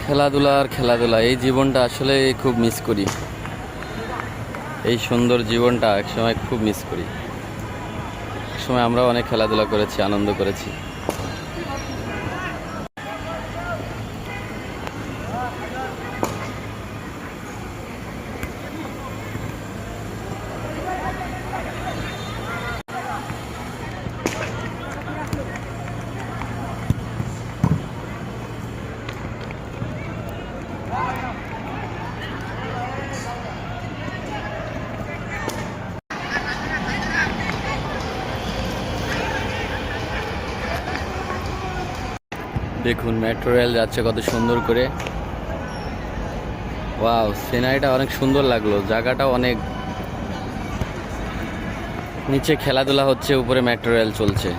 খেলাধুলা এই জীবনটা আসলে খুব মিস করি। এই সুন্দর জীবনটা একসময় খুব মিস করি। একসময় আমরা অনেক খেলাধুলা করেছি, আনন্দ করেছি। দেখুন মেট্রো রেল যাচ্ছে কত সুন্দর করে। ওয়াও, সিনারিটা অনেক সুন্দর লাগলো, জায়গাটাও অনেক। নিচে খেলাধুলা হচ্ছে, উপরে মেট্রো রেল চলছে।